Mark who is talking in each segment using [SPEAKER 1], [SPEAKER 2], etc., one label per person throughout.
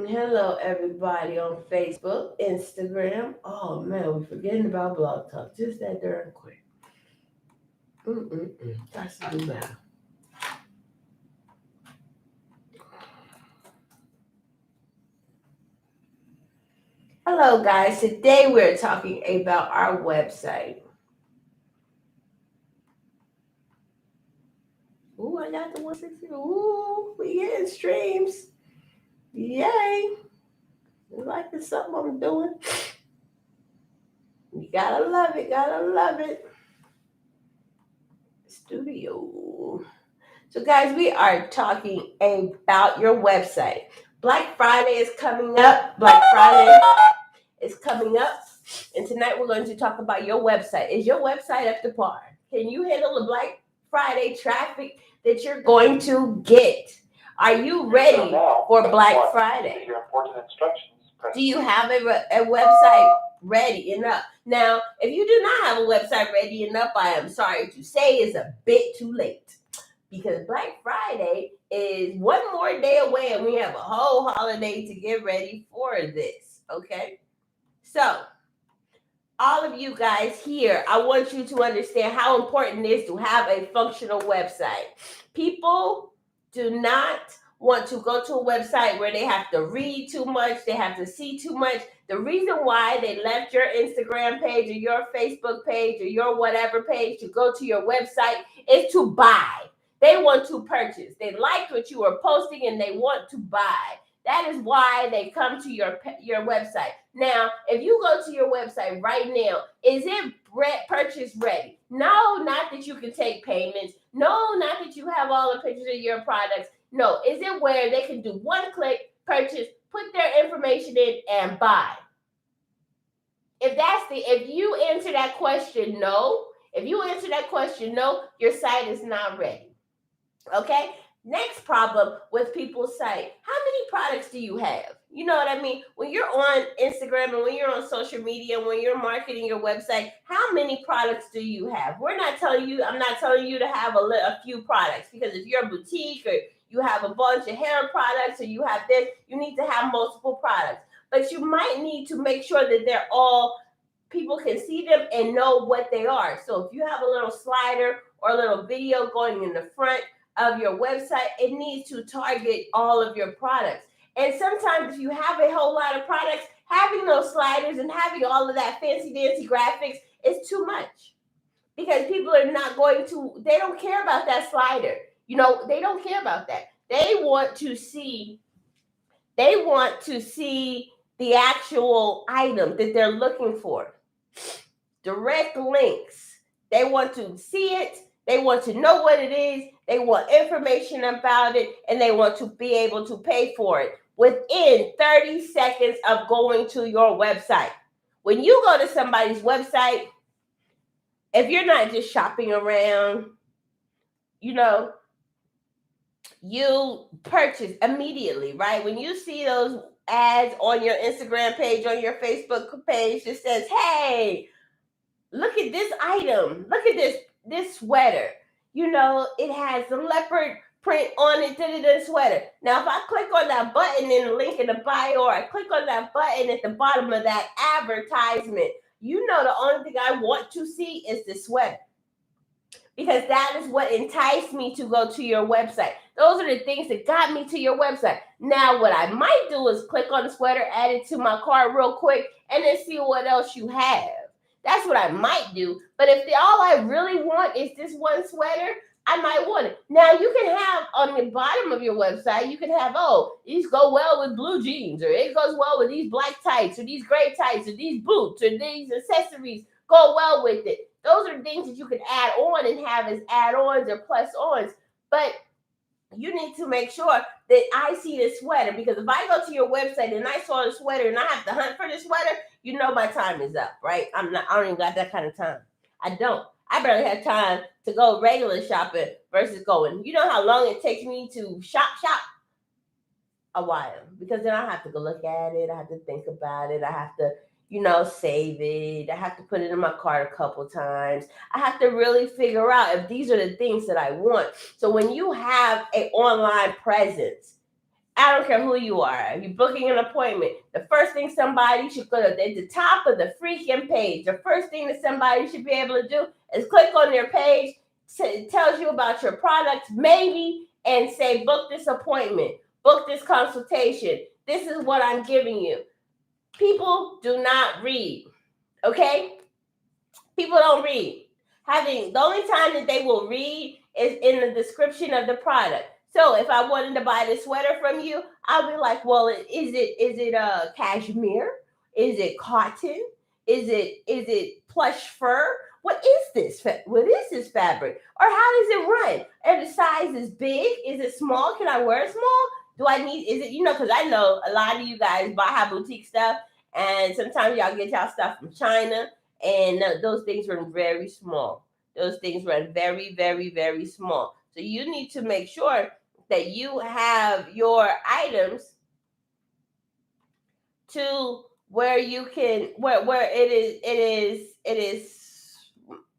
[SPEAKER 1] Hello, everybody on Facebook, Instagram. Oh man, we're forgetting about Blog Talk just that darn quick. Got to do that. Hello, guys. Today we're talking about our website. Ooh, I got the 160. Ooh, we getting streams. Yay! You liking something I'm doing? You gotta love it. Gotta love it. Studio. So, guys, we are talking about your website. Black Friday is coming up. Black Friday is coming up. And tonight we're going to talk about your website. Is your website up to par? Can you handle the Black Friday traffic that you're going to get? Are you ready for Black Friday? Do you have a website ready enough? Now, if you do not have a website ready enough, I am sorry to say it's a bit too late because Black Friday is one more day away and we have a whole holiday to get ready for this. Okay. So, all of you guys here, I want you to understand how important it is to have a functional website. People do not want to go to a website where they have to read too much, they have to see too much. The reason why they left your Instagram page or your Facebook page or your whatever page to go to your website is to buy. They want to purchase. They liked what you were posting and they want to buy. That is why they come to your website. Now, if you go to your website right now, is it purchase ready? No, not that you can take payments. No, not that you have all the pictures of your products. No, is it where they can do one click, purchase, put their information in, and buy? If you answer that question no, your site is not ready. Okay? Next problem with people's site. How many products do you have? You know what I mean? When you're on Instagram and when you're on social media, when you're marketing your website, how many products do you have? I'm not telling you to have a few products because if you're a boutique or you have a bunch of hair products or you have this, you need to have multiple products. But you might need to make sure that they're all people can see them and know what they are. So if you have a little slider or a little video going in the front of your website, it needs to target all of your products. And sometimes if you have a whole lot of products, having those sliders and having all of that fancy dancy graphics is too much because people are not going to, they don't care about that slider. They don't care about that. They want to see the actual item that they're looking for. Direct links. They want to see it. They want to know what it is. They want information about it, and they want to be able to pay for it within 30 seconds of going to your website. When you go to somebody's website, if you're not just shopping around, you purchase immediately, right? When you see those ads on your Instagram page, on your Facebook page that says, hey, look at this item. Look at this sweater. It has the leopard print on it, sweater. Now, if I click on that button in the link in the bio, or I click on that button at the bottom of that advertisement, the only thing I want to see is the sweater. Because that is what enticed me to go to your website. Those are the things that got me to your website. Now, what I might do is click on the sweater, add it to my cart real quick, and then see what else you have. That's what I might do. But if all I really want is this one sweater, I might want it. Now, you can have on the bottom of your website, you can have, these go well with blue jeans, or it goes well with these black tights, or these gray tights, or these boots, or these accessories go well with it. Those are things that you can add on and have as add-ons or plus-ons. But you need to make sure that I see this sweater, because if I go to your website and I saw the sweater and I have to hunt for the sweater, my time is up, right? I don't even got that kind of time. I don't. I barely have time to go regular shopping versus going. You know how long it takes me to shop? A while, because then I have to go look at it. I have to think about it. I have to, save it. I have to put it in my cart a couple times. I have to really figure out if these are the things that I want. So when you have an online presence, I don't care who you are. If you're booking an appointment, the first thing somebody should go to at the top of the freaking page, the first thing that somebody should be able to do is click on their page. It tells you about your products, maybe, and say, book this appointment, book this consultation. This is what I'm giving you. People do not read, okay? People don't read. The only time that they will read is in the description of the product. So if I wanted to buy this sweater from you, I'll be like, well, is it cashmere? Is it cotton? Is it plush fur? What is this? What is this fabric? Or how does it run? Are the sizes big? Is it small? Can I wear it small? Do I need? Is it because I know a lot of you guys buy boutique stuff, and sometimes y'all get y'all stuff from China, and those things run very small. Those things run very, very, very small. So you need to make sure that you have your items to where you can where it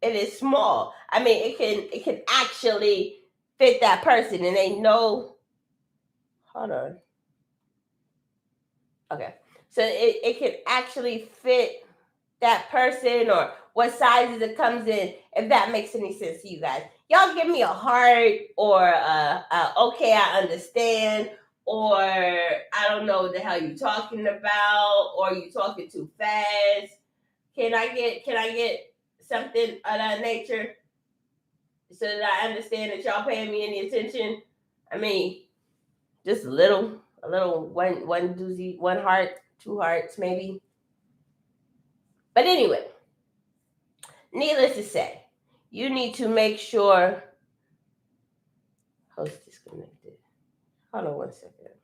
[SPEAKER 1] is small. I mean, it can actually fit that person, and they know. Hold on. Okay, so it can actually fit that person, or what sizes it comes in, if that makes any sense to you guys. Y'all give me a heart, or okay, I understand, or I don't know what the hell you talking about, or you talking too fast. Can I get something of that nature so that I understand that y'all paying me any attention? I mean, just a little one doozy, one heart, two hearts maybe. But anyway, needless to say, you need to make sure. Host disconnected. Hold on 1 second.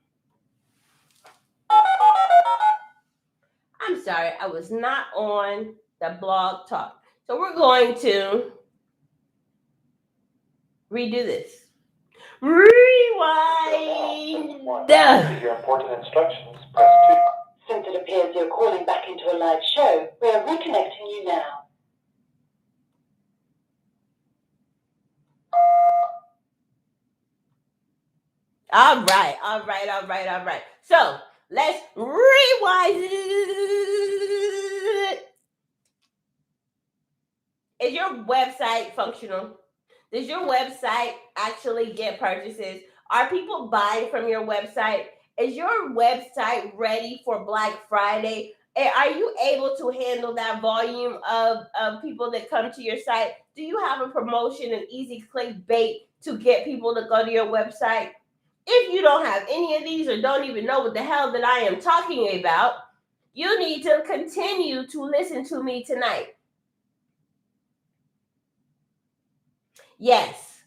[SPEAKER 1] I'm sorry, I was not on the blog talk. So we're going to redo this. Rewind.
[SPEAKER 2] Your important instructions, press 2. Since it appears you're calling back into a live show, we are reconnecting you now.
[SPEAKER 1] All right. So let's rewind. Is your website functional? Does your website actually get purchases? Are people buying from your website? Is your website ready for Black Friday? Are you able to handle that volume of people that come to your site? Do you have a promotion and easy clickbait to get people to go to your website? If you don't have any of these, or don't even know what the hell that I am talking about, you need to continue to listen to me tonight. Yes.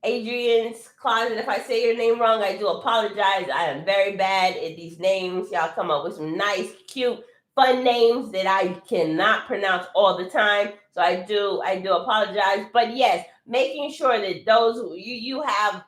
[SPEAKER 1] Adrian's Closet. If I say your name wrong, I do apologize. I am very bad at these names. Y'all come up with some nice, cute, fun names that I cannot pronounce all the time. So I do apologize. But yes, making sure that those you have,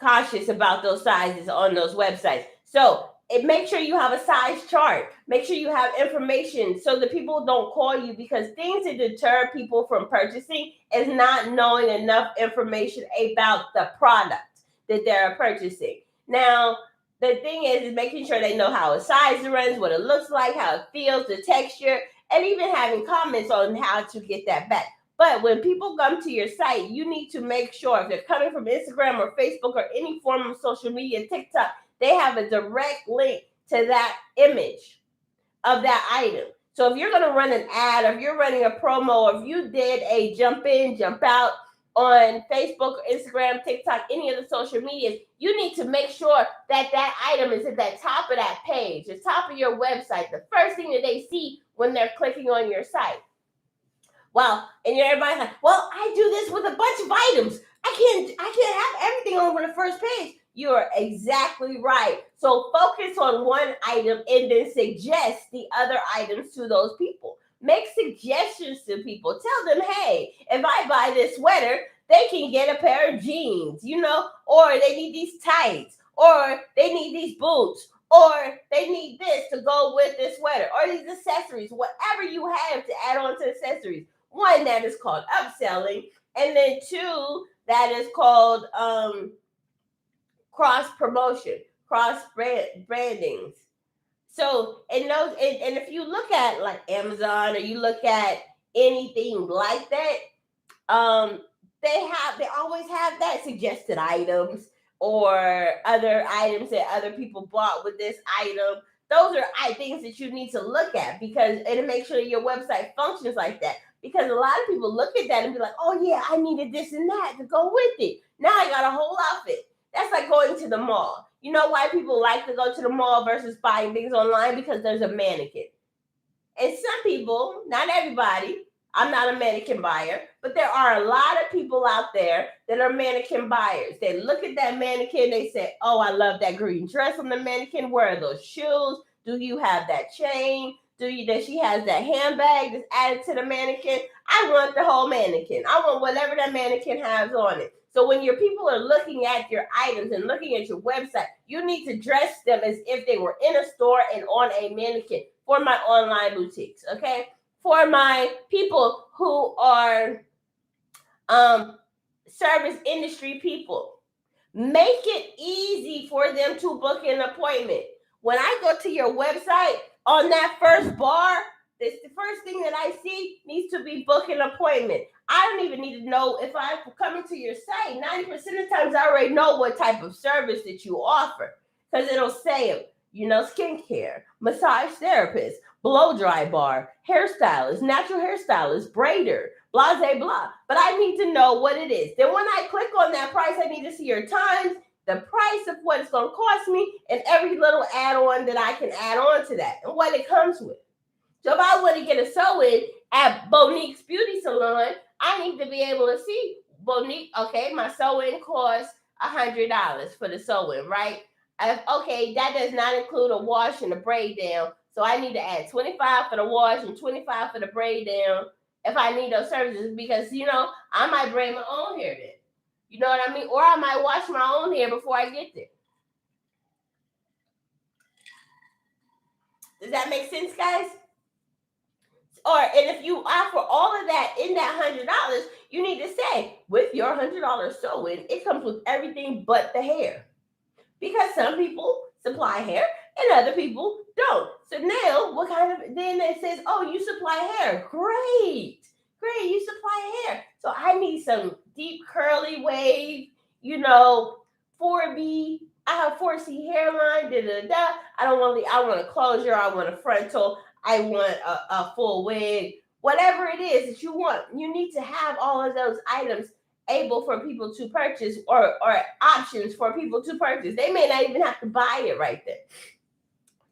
[SPEAKER 1] cautious about those sizes on those websites. So make sure you have a size chart. Make sure you have information so that people don't call you, because things that deter people from purchasing is not knowing enough information about the product that they're purchasing. Now, the thing is making sure they know how a size runs, what it looks like, how it feels, the texture, and even having comments on how to get that back. But when people come to your site, you need to make sure if they're coming from Instagram or Facebook or any form of social media, TikTok, they have a direct link to that image of that item. So if you're going to run an ad, or if you're running a promo, or if you did a jump in, jump out on Facebook, Instagram, TikTok, any of the social medias, you need to make sure that that item is at the top of that page, the top of your website, the first thing that they see when they're clicking on your site. Well, and everybody's like, well, I do this with a bunch of items. I can't have everything over the first page. You're exactly right. So focus on one item and then suggest the other items to those people. Make suggestions to people. Tell them, hey, if I buy this sweater, they can get a pair of jeans, or they need these tights, or they need these boots, or they need this to go with this sweater, or these accessories, whatever you have to add on to accessories. One, that is called upselling, and then two, that is called cross promotion, cross brandings. So, and those, and if you look at like Amazon or you look at anything like that, they always have that suggested items or other items that other people bought with this item. Those are things that you need to look at because it'll make sure your website functions like that. Because a lot of people look at that and be like, oh yeah, I needed this and that to go with it. Now I got a whole outfit. That's like going to the mall. You know why people like to go to the mall versus buying things online? Because there's a mannequin. And some people, not everybody, I'm not a mannequin buyer, but there are a lot of people out there that are mannequin buyers. They look at that mannequin, they say, oh, I love that green dress on the mannequin. Where are those shoes? Do you have that chain? That she has that handbag that's added to the mannequin? I want the whole mannequin. I want whatever that mannequin has on it. So when your people are looking at your items and looking at your website, you need to dress them as if they were in a store and on a mannequin for my online boutiques, okay? For my people who are service industry people, make it easy for them to book an appointment. When I go to your website, on that first bar, the first thing that I see needs to be book an appointment. I don't even need to know if I'm coming to your site. 90% of the times I already know what type of service that you offer because it'll say, skincare, massage therapist, blow dry bar, hairstylist, natural hairstylist, braider, blah, blah, blah. But I need to know what it is. Then when I click on that price, I need to see your times, the price of what it's going to cost me, and every little add-on that I can add on to that and what it comes with. So if I want to get a sew-in at Bonique's Beauty Salon, I need to be able to see Bonique, okay, my sew-in costs $100 for the sew-in, right? Okay, that does not include a wash and a braid down. So I need to add $25 for the wash and $25 for the braid down if I need those services because, I might braid my own hair then. You know what I mean? Or I might wash my own hair before I get there. Does that make sense, guys? And if you offer all of that in that $100, you need to say, with your $100 sew-in, it comes with everything but the hair. Because some people supply hair and other people don't. So now, then it says, oh, you supply hair. Great, you supply hair. So I need some deep curly wave, 4B. I have 4C hairline, I want a closure, I want a frontal, I want a full wig. Whatever it is that you want, you need to have all of those items able for people to purchase or options for people to purchase. They may not even have to buy it right there.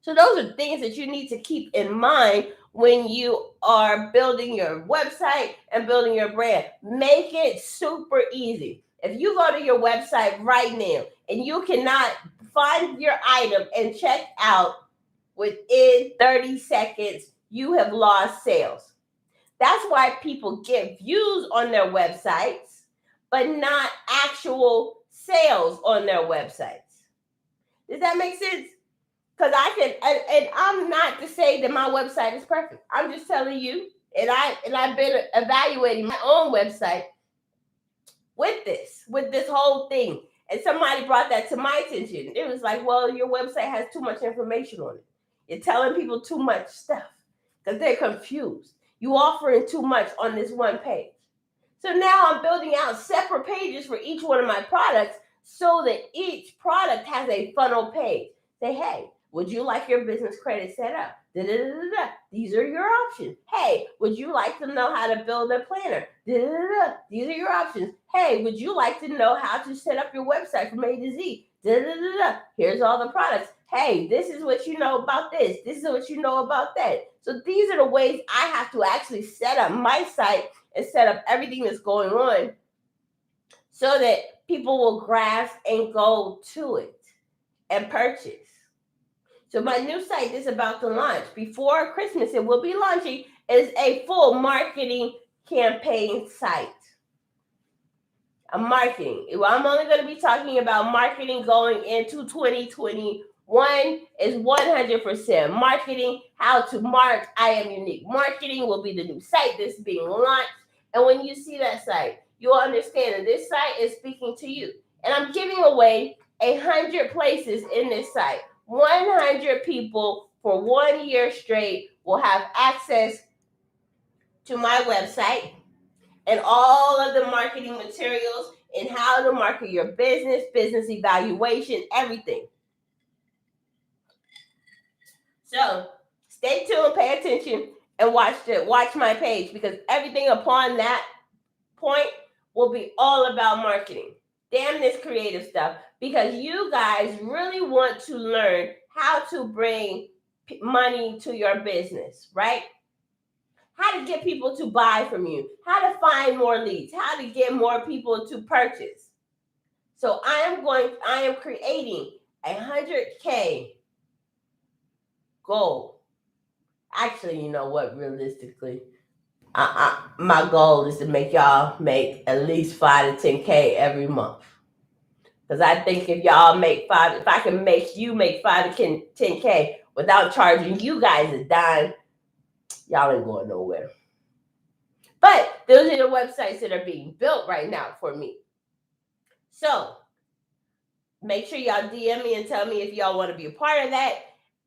[SPEAKER 1] So those are things that you need to keep in mind when you are building your website and building your brand. Make it super easy. If you go to your website right now and you cannot find your item and check out within 30 seconds, you have lost sales. That's why people get views on their websites, but not actual sales on their websites. Does that make sense? Because and I'm not to say that my website is perfect. I'm just telling you, and I've been evaluating my own website with this whole thing. And somebody brought that to my attention. It was like, well, your website has too much information on it. You're telling people too much stuff because they're confused. You offering too much on this one page. So now I'm building out separate pages for each one of my products so that each product has a funnel page. Say, hey, would you like your business credit set up? These are your options. Hey, would you like to know how to build a planner? These are your options. Hey, would you like to know how to set up your website from A to Z? Here's all the products. Hey, this is what you know about this. This is what you know about that. So these are the ways I have to actually set up my site and set up everything that's going on so that people will grasp and go to it and purchase. So my new site is about to launch. Before Christmas, it will be launching as a full marketing campaign site. I'm only going to be talking about marketing going into 2021 is 100% marketing, how to mark. I Am Unique Marketing will be the new site that's being launched. And when you see that site, you'll understand that this site is speaking to you. And I'm giving away 100 places in this site. 100 people for 1 year straight will have access to my website and all of the marketing materials and how to market your business, business evaluation, everything. So stay tuned, pay attention, and watch my page, because everything upon that point will be all about marketing. Damn this creative stuff, because you guys really want to learn how to bring money to your business, right? How to get people to buy from you, how to find more leads, how to get more people to purchase. So I am creating a 100K goal. Actually, you know what? Realistically, my goal is to make y'all make at least 5 to 10K every month. Because I think if I can make you make 5 to 10K without charging you guys a dime, y'all ain't going nowhere. But those are the websites that are being built right now for me. So make sure y'all DM me and tell me if y'all want to be a part of that,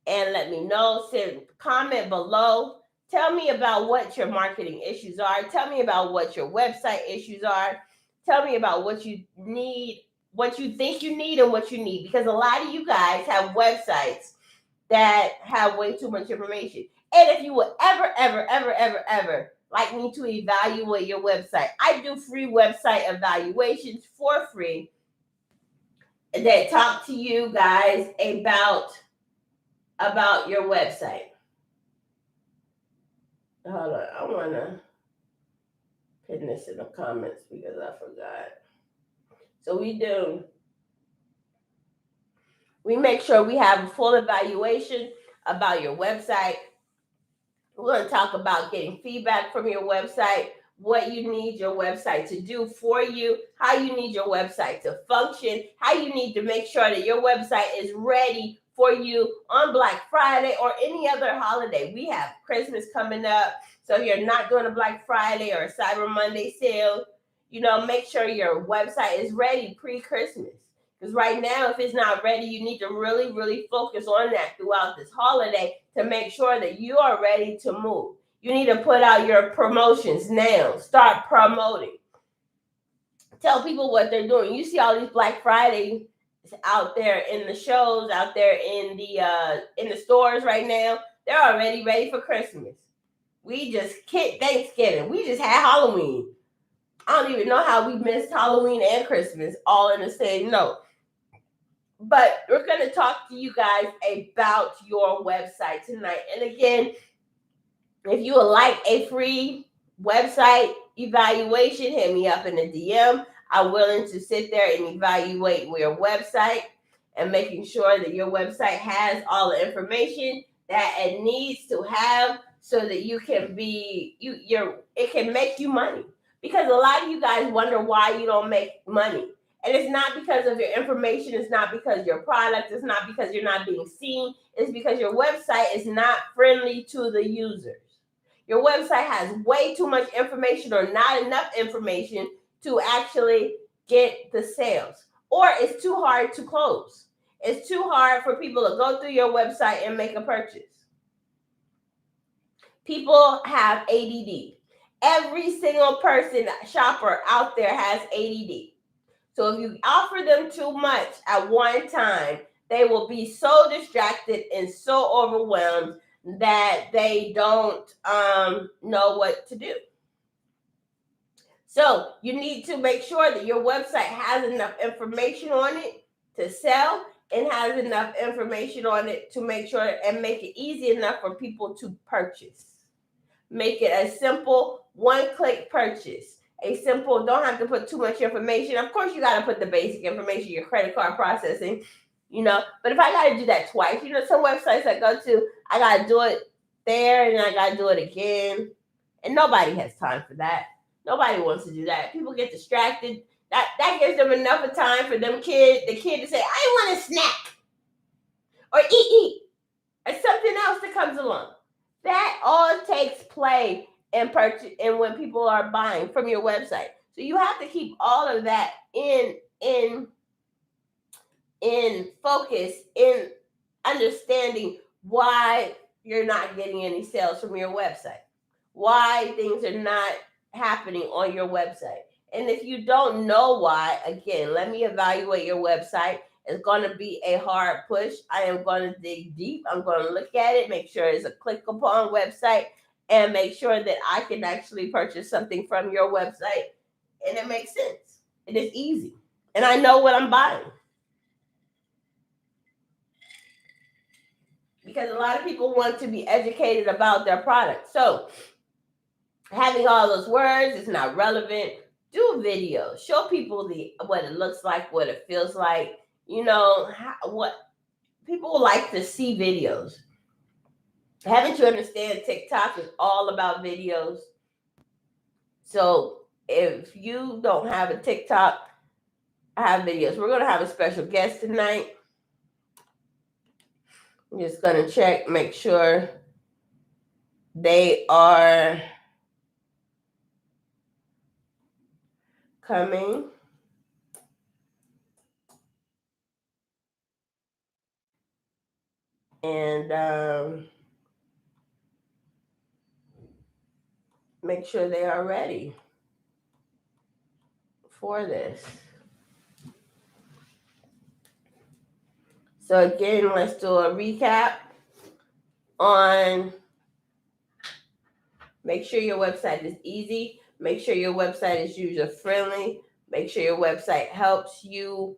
[SPEAKER 1] and let me know. Send comment below. Tell me about what your marketing issues are. Tell me about what your website issues are. Tell me about what you need, what you think you need, and what you need. Because a lot of you guys have websites that have way too much information. And if you would ever like me to evaluate your website, I do free website evaluations for free that talk to you guys about your website. Hold on, I want to put this in the comments because I forgot. So we make sure we have a full evaluation about your website. We're going to talk about getting feedback from your website, what you need your website to do for you, how you need your website to function, how you need to make sure that your website is ready for you on Black Friday or any other holiday. We have Christmas coming up. So if you're not doing a Black Friday or a Cyber Monday sale, make sure your website is ready pre-Christmas. Because right now, if it's not ready, you need to really, really focus on that throughout this holiday to make sure that you are ready to move. You need to put out your promotions now. Start promoting. Tell people what they're doing. You see all these Black Fridays out there in the shows, out there in the stores right now. They're already ready for Christmas. We just hit Thanksgiving. We just had Halloween. I don't even know how we missed Halloween and Christmas all in the same note. But we're going to talk to you guys about your website tonight. And again, if you would like a free website evaluation, hit me up in the DM. I'm willing to sit there and evaluate your website and making sure that your website has all the information that it needs to have so that you can it can make you money. Because a lot of you guys wonder why you don't make money. And it's not because of your information. It's not because of your product. It's not because you're not being seen. It's because your website is not friendly to the users. Your website has way too much information or not enough information to actually get the sales. Or it's too hard to close. It's too hard for people to go through your website and make a purchase. People have ADD. Every single shopper out there has ADD. So if you offer them too much at one time, they will be so distracted and so overwhelmed that they don't know what to do. So you need to make sure that your website has enough information on it to sell and has enough information on it to make sure and make it easy enough for people to purchase. Make it a simple one-click purchase. Don't have to put too much information. Of course, you got to put the basic information, your credit card processing, But if I got to do that twice, some websites I go to, I got to do it there and I got to do it again. And nobody has time for that. Nobody wants to do that. People get distracted. That gives them enough of time for the kid to say, I want a snack. Or eat. Or something else that comes along. That all takes play and purchase and when people are buying from your website. So you have to keep all of that in in focus in understanding why you're not getting any sales from your website, why things are not happening on your website. And if you don't know why, again, let me evaluate your website. It's going to be a hard push. I am going to dig deep. I'm going to look at it, make sure it's a click upon website, and make sure that I can actually purchase something from your website. And it makes sense. It is easy. And I know what I'm buying. Because a lot of people want to be educated about their product. So having all those words is not relevant. Do a video. Show people what it looks like, what it feels like. What people like to see videos. Haven't you understand TikTok is all about videos? So if you don't have a TikTok, I have videos. We're going to have a special guest tonight. I'm just going to check, make sure they are coming. And make sure they are ready for this. So again, let's do a recap on make sure your website is easy. Make sure your website is user-friendly. Make sure your website helps you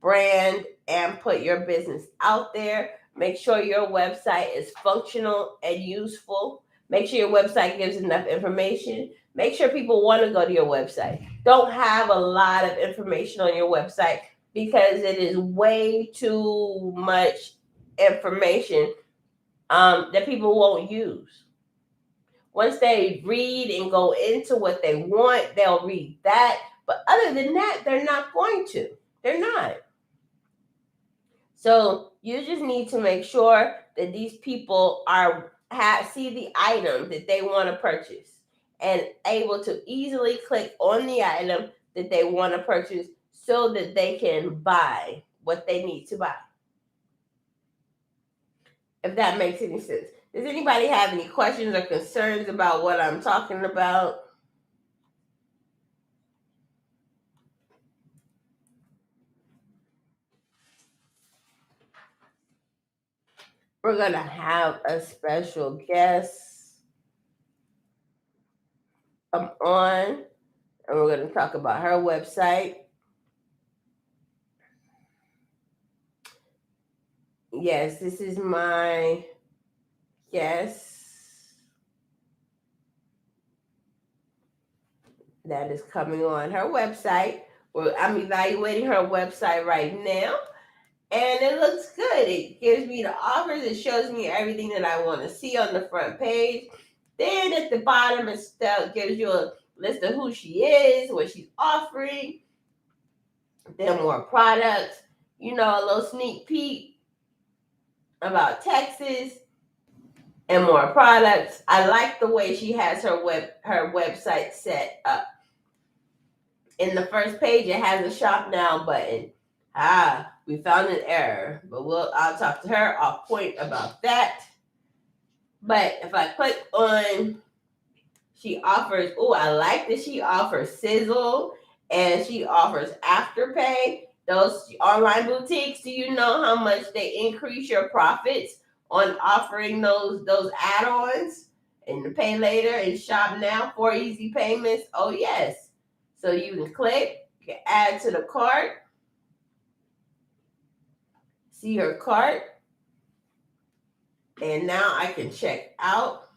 [SPEAKER 1] brand and put your business out there. Make sure your website is functional and useful. Make sure your website gives enough information. Make sure people want to go to your website. Don't have a lot of information on your website because it is way too much information that people won't use. Once they read and go into what they want, they'll read that. But other than that, they're not going to. They're not. So you just need to make sure that these people see the item that they want to purchase and able to easily click on the item that they want to purchase so that they can buy what they need to buy. If that makes any sense. Does anybody have any questions or concerns about what I'm talking about? We're going to have a special guest on, and we're going to talk about her website. Yes, this is my guest that is coming on her website. I'm evaluating her website right now, and it looks good. It gives me the offers. It shows me everything that I want to see on the front page. Then at the bottom, it gives you a list of who she is, what she's offering, then more products, a little sneak peek about Texas, and more products. I like the way she has her website set up. In the first page, it has a shop now button. We found an error, but I'll talk to her. I'll point about that. But if I click on, she offers, I like that she offers Sizzle and she offers Afterpay. Those online boutiques, do you know how much they increase your profits on offering those add-ons and the pay later and shop now for easy payments? Oh, yes. So you can click, you can add to the cart, see her cart, and now I can check out.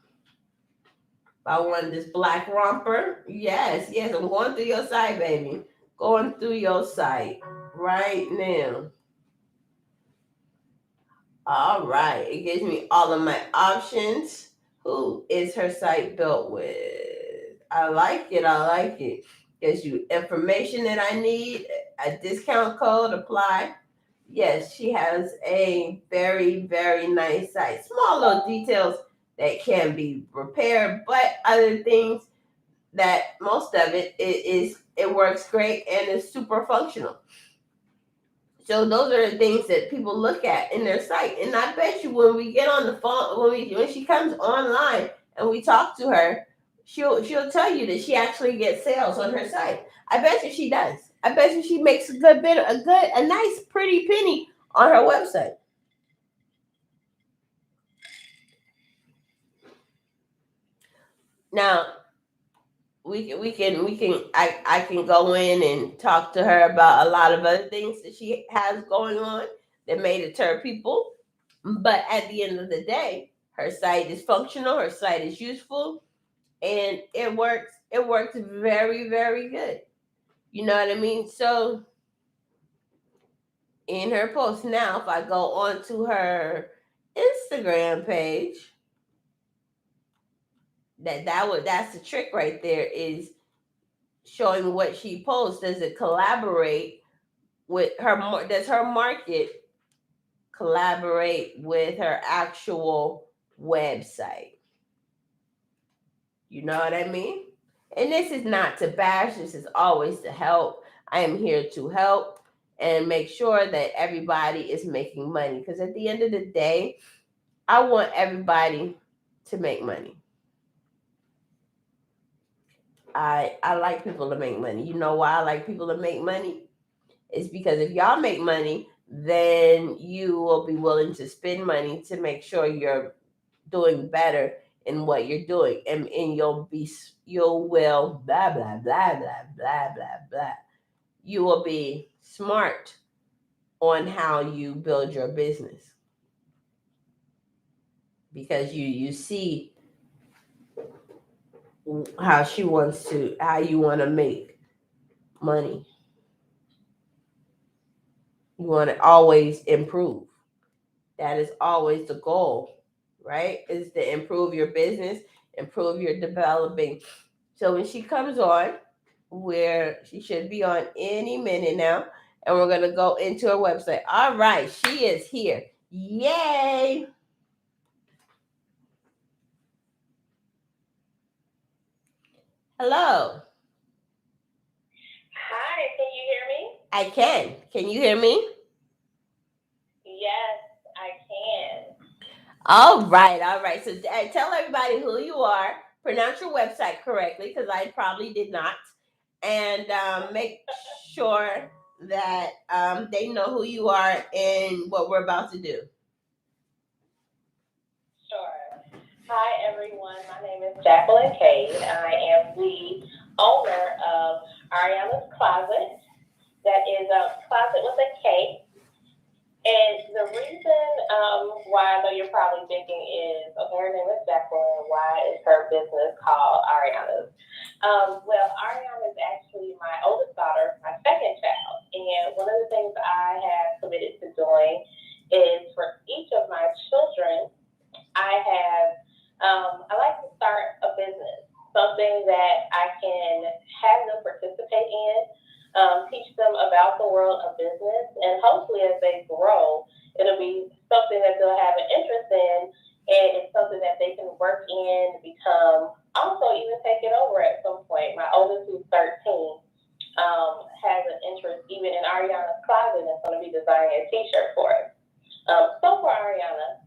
[SPEAKER 1] I want this black romper. Yes, I'm going through your site, baby. Going through your site right now. All right. It gives me all of my options. Who is her site built with? I like it. Gives you information that I need. A discount code apply. Yes, she has a very, very nice site. Small little details that can be repaired, but other things that most of it works great and is super functional. So those are the things that people look at in their site. And I bet you when we get on the phone, when she comes online and we talk to her, she'll tell you that she actually gets sales on her site. I bet you she does. I bet you she makes a nice pretty penny on her website. Now I can go in and talk to her about a lot of other things that she has going on that may deter people. But at the end of the day, her site is functional, her site is useful, and it works. It works very, very good. You know what I mean? So in her post now, if I go onto her Instagram page, that's the trick right there, is showing what she posts. Does it collaborate with her? Does her market collaborate with her actual website? You know what I mean? And this is not to bash, this is always to help. I am here to help and make sure that everybody is making money. Because at the end of the day, I want everybody to make money. I like people to make money. You know why I like people to make money? It's because if y'all make money, then you will be willing to spend money to make sure you're doing better in what you're doing, and you will blah blah blah blah blah blah blah. You will be smart on how you build your business, because you see how you want to make money. You want to always improve. That is always the goal, right? Is to improve your business, improve your developing. So when she comes on, where she should be on any minute now, and we're going to go into her website. All right, she is here. Yay! Hello.
[SPEAKER 3] Hi, can you hear me?
[SPEAKER 1] I can. Can you hear me?
[SPEAKER 3] Yes, I can.
[SPEAKER 1] All right, all right. So tell everybody who you are. Pronounce your website correctly, because I probably did not. And make sure that they know who you are and what we're about to do.
[SPEAKER 3] Sure. Hi, everyone. My name is Jacqueline Cade. I am the owner of Ariana's Closet. That is a closet with a K. And the reason why I know you're probably thinking is, okay, her name is Jacqueline. Why is her business called Ariana's? Well, Ariana is actually my oldest daughter, my second child. And one of the things I have committed to doing is for each of my children, I like to start a business, something that I can have them participate in, teach them about the world of business, and hopefully as they grow, it'll be something that they'll have an interest in, and it's something that they can work in, become, also even take it over at some point. My oldest, who's 13, has an interest even in Ariana's Closet, and is going to be designing a t-shirt for us. So for Ariana,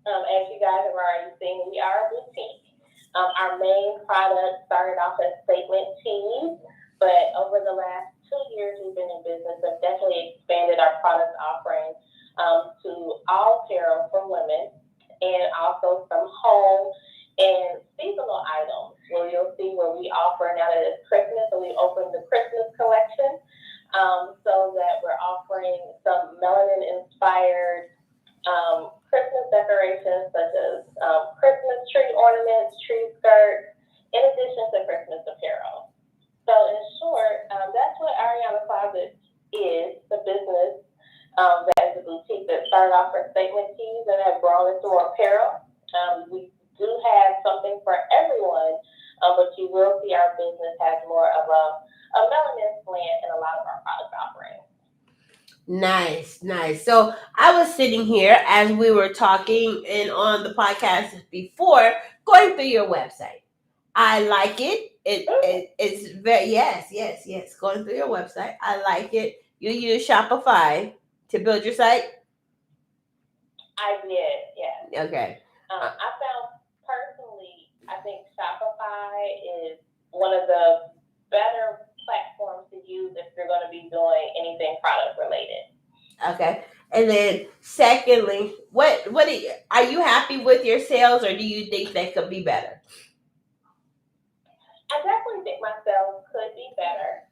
[SPEAKER 3] as you guys have already seen, we are a boutique. Our main product started off as statement tees, but over the last 2 years we've been in business and definitely expanded our product offering to all apparel for women, and also some home and seasonal items, where you'll see where we offer, now that it's Christmas and we opened the Christmas collection, so that we're offering some melanin inspired Christmas decorations, such as Christmas tree ornaments, tree skirts, in addition to Christmas apparel. So in short, that's what Ariana Closet is, the business that is a boutique that started off for statement tees and have grown into more apparel. We do have something for everyone, but you will see our business has more of a melanin slant in a lot of our product offerings.
[SPEAKER 1] Nice, nice. So I was sitting here as we were talking and on the podcast before, going through your website. I like it. It's very, yes. Going through your website. I like it. You use Shopify, to build your site?
[SPEAKER 3] I did, yes.
[SPEAKER 1] Okay.
[SPEAKER 3] I found personally, I think Shopify is one of the better platforms to use if you're going to be doing anything product related.
[SPEAKER 1] Okay. And then secondly, what are you happy with your sales, or do you think that could be better?
[SPEAKER 3] I definitely think my sales could be better.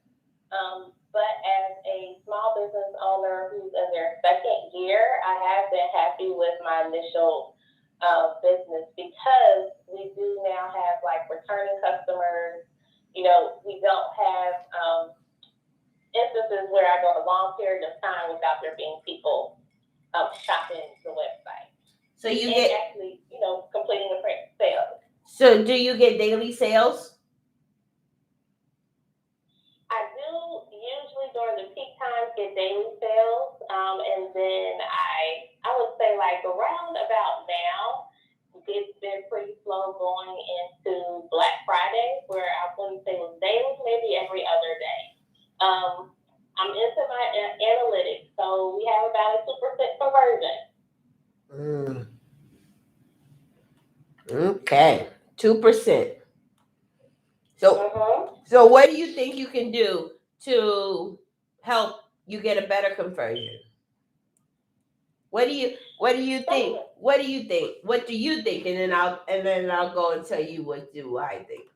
[SPEAKER 3] But as a small business owner who's in their second year, I have been happy with my initial business because we do now have like returning customers. You know, we don't have instances where I go a long period of time without there being people shopping the website.
[SPEAKER 1] So you
[SPEAKER 3] and
[SPEAKER 1] get
[SPEAKER 3] actually, you know, completing the sales.
[SPEAKER 1] So do you get daily sales?
[SPEAKER 3] I do usually during the peak times get daily sales, and then I would say like around about now, it's been pretty slow going into Black Friday, where I wouldn't say it was daily, maybe every other day. I'm into my analytics, so we have about a 2% conversion.
[SPEAKER 1] Okay, 2%. So what do you think you can do to help you get a better conversion? What do you think? What do you think? What do you think? And then I'll go and tell you what do I think.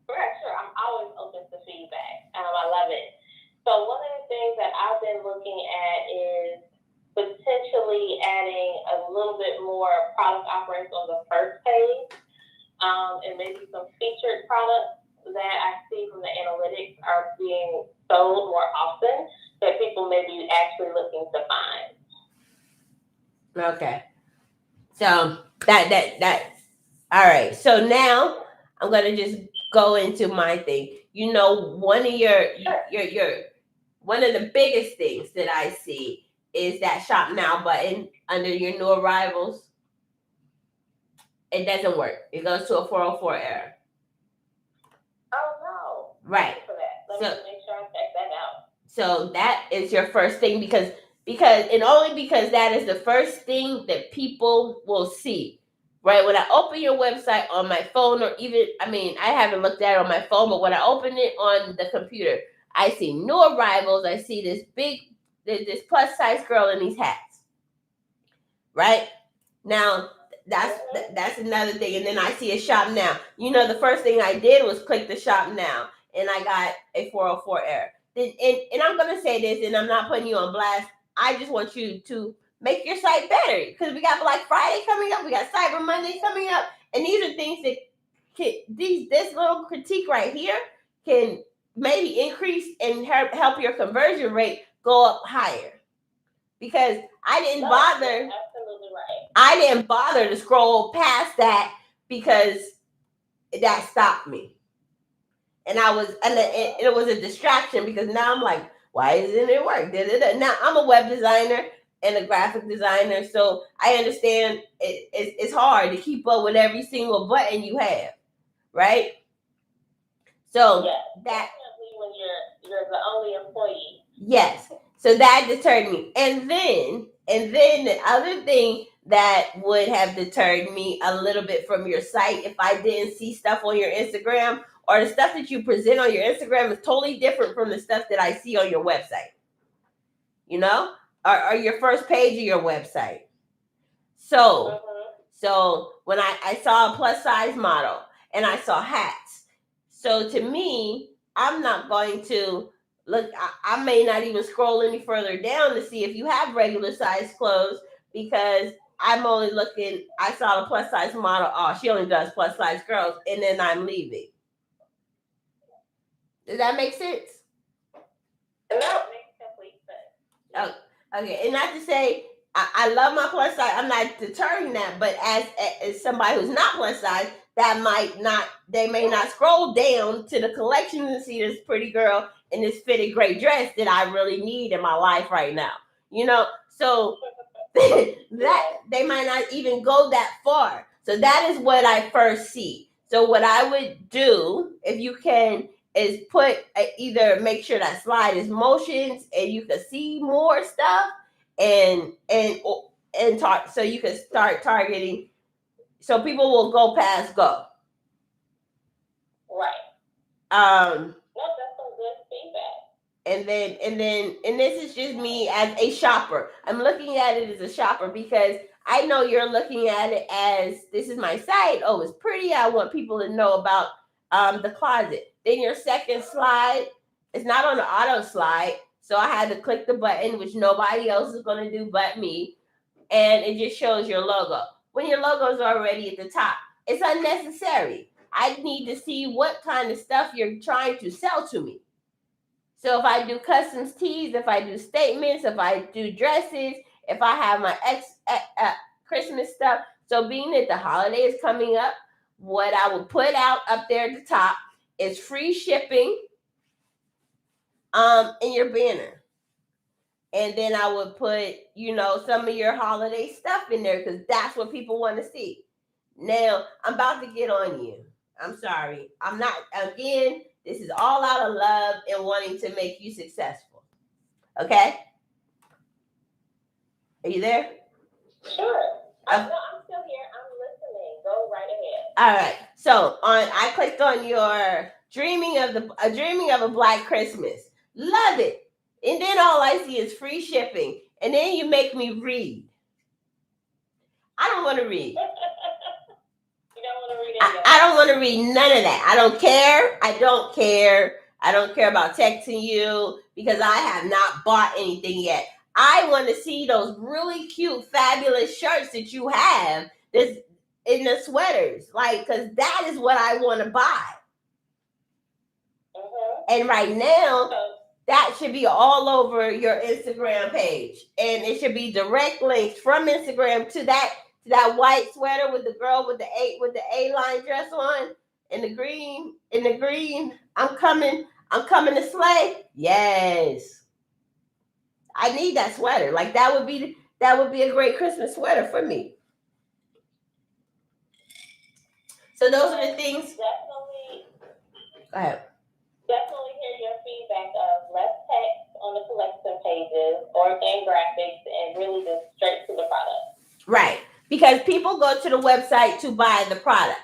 [SPEAKER 3] Right, sure. I'm always open to feedback. I love it. So one of the things that I've been looking at is potentially adding a little bit more product offerings on the first page, and maybe some featured products that I see from the analytics are being sold more often that people may be actually looking to find.
[SPEAKER 1] Okay. So that all right. So now I'm gonna just go into my thing. You know, one of your one of the biggest things that I see is that shop now button under your new arrivals. It doesn't work. It goes to a 404 error.
[SPEAKER 3] Oh no.
[SPEAKER 1] Right.
[SPEAKER 3] For that. Let me make sure I check that out.
[SPEAKER 1] So that is your first thing because and only because that is the first thing that people will see. Right? When I open your website on my phone, or even, I haven't looked at it on my phone, but when I open it on the computer, I see new arrivals. I see this plus size girl in these hats. Right? Now, that's another thing. And then I see a shop now. You know, the first thing I did was click the shop now, and I got a 404 error. And I'm going to say this, and I'm not putting you on blast. I just want you to make your site better, because we got Black Friday coming up. We got Cyber Monday coming up. And these are things that this little critique right here can maybe increase and help your conversion rate go up higher. Because I didn't bother.
[SPEAKER 3] Absolutely right.
[SPEAKER 1] I didn't bother to scroll past that because that stopped me. And it was a distraction, because now I'm like, why isn't it work? Now I'm a web designer and a graphic designer, so I understand it's hard to keep up with every single button you have, right? So
[SPEAKER 3] yeah,
[SPEAKER 1] that
[SPEAKER 3] definitely when you're the only employee.
[SPEAKER 1] Yes. So that deterred me. And then the other thing that would have deterred me a little bit from your site, if I didn't see stuff on your Instagram, or the stuff that you present on your Instagram is totally different from the stuff that I see on your website. You know? Or your first page of your website. So when I saw a plus size model and I saw hats. So to me, I'm not going to look, I may not even scroll any further down to see if you have regular size clothes, because I'm only looking, I saw the plus size model. Oh, she only does plus size girls. And then I'm leaving. Does that make sense?
[SPEAKER 3] No, it makes complete sense.
[SPEAKER 1] Oh, okay. And not to say, I love my plus size. I'm not deterring that. But as somebody who's not plus size, they may not scroll down to the collection and see this pretty girl in this fitted gray dress that I really need in my life right now. You know, so that they might not even go that far. So that is what I first see. So what I would do, if you can is put either make sure that slide is motions and you can see more stuff and talk, so you can start targeting, so people will go past go.
[SPEAKER 3] Right.
[SPEAKER 1] Um,
[SPEAKER 3] Well, that's some good feedback.
[SPEAKER 1] and this is just me as a shopper. I'm looking at it as a shopper because I know you're looking at it as, this is my site. Oh, it's pretty. I want people to know about the closet. Then your second slide is not on the auto slide, so I had to click the button, which nobody else is going to do but me, and it just shows your logo. When your logo is already at the top, it's unnecessary. I need to see what kind of stuff you're trying to sell to me. So if I do customs tees, if I do statements, if I do dresses, if I have my Christmas stuff. So being that the holiday is coming up, what I will put out up there at the top is free shipping in your banner. And then I would put, some of your holiday stuff in there because that's what people want to see. Now, I'm about to get on you. I'm sorry. I'm not, again, this is all out of love and wanting to make you successful. Okay? Are you there?
[SPEAKER 3] Sure. No, I'm still here. I'm listening. Go right ahead.
[SPEAKER 1] All right. So I clicked on your dreaming of a Black Christmas. Love it. And then all I see is free shipping. And then you make me read. I don't want to read.
[SPEAKER 3] You don't want to read it.
[SPEAKER 1] I don't want to read none of that. I don't care. I don't care about texting you because I have not bought anything yet. I want to see those really cute, fabulous shirts that you have that's in the sweaters. Like, because that is what I want to buy. And right now, that should be all over your Instagram page. And it should be direct links from Instagram to that white sweater with the girl with the A-line dress on in the green. I'm coming to slay. Yes. I need that sweater. Like that would be a great Christmas sweater for me. So those are the things.
[SPEAKER 3] Definitely.
[SPEAKER 1] Go ahead.
[SPEAKER 3] Definitely hear your feedback of less text on the collection pages, organic graphics, and really just straight to the product.
[SPEAKER 1] Right. Because people go to the website to buy the product.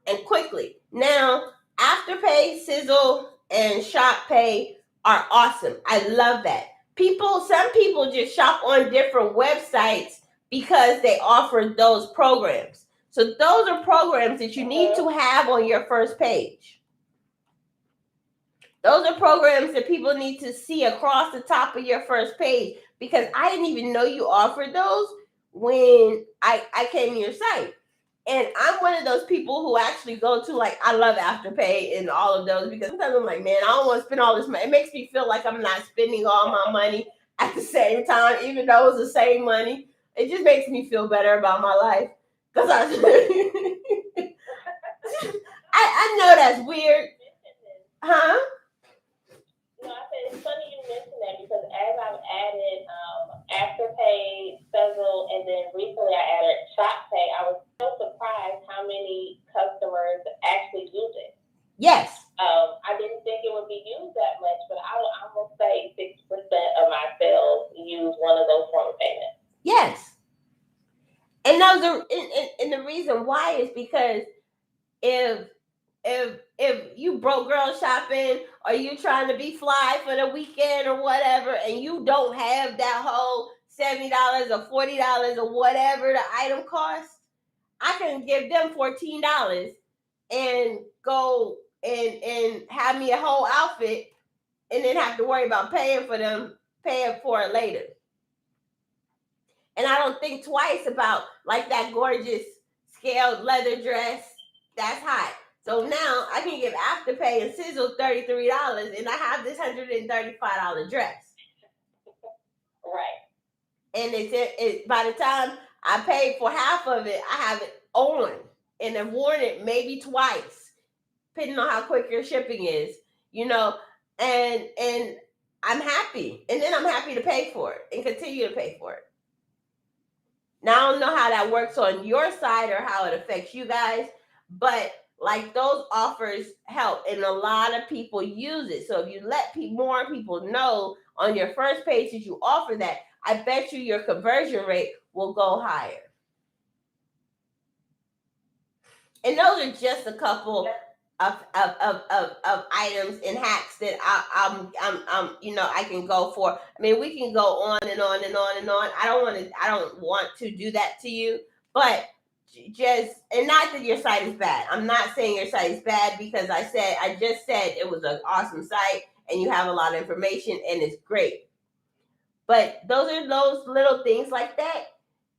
[SPEAKER 1] And quickly. Now, Afterpay, Sizzle, and ShopPay are awesome. I love that. Some people just shop on different websites because they offer those programs. So those are programs that you need to have on your first page. Those are programs that people need to see across the top of your first page because I didn't even know you offered those when I came to your site. And I'm one of those people who actually go to, like, I love Afterpay and all of those because sometimes I'm like, man, I don't want to spend all this money. It makes me feel like I'm not spending all my money at the same time, even though it's the same money. It just makes me feel better about my life. Because I know that's weird. Huh?
[SPEAKER 3] No, I said it's funny you mentioned that because as I've added Afterpay, Sizzle, and then recently I added ShopPay, I was so surprised how many customers actually use it.
[SPEAKER 1] Yes.
[SPEAKER 3] I didn't think it would be used that much, but I would almost say 60% of my sales use one of those form of payments.
[SPEAKER 1] Yes. And those are, and the reason why is because if you broke girl shopping or you trying to be fly for the weekend or whatever, and you don't have that whole $70 or $40 or whatever the item costs, I can give them $14 and go and have me a whole outfit and then have to worry about paying for it later. And I don't think twice about like that gorgeous scaled leather dress. That's hot. So now I can give Afterpay and Sizzle $33 and I have this $135 dress.
[SPEAKER 3] Right.
[SPEAKER 1] And it's by the time I pay for half of it, I have it on and I've worn it maybe twice, depending on how quick your shipping is, and I'm happy. And then I'm happy to pay for it and continue to pay for it. Now, I don't know how that works on your side or how it affects you guys, but like those offers help, and a lot of people use it. So if you let more people know on your first page that you offer that, I bet you your conversion rate will go higher. And those are just a couple of items and hacks that I'm I can go for. I mean, we can go on and on and on and on. I don't want to do that to you, but just, and not that your site is bad. I'm not saying your site is bad, because I just said it was an awesome site and you have a lot of information and it's great. But those are those little things like that.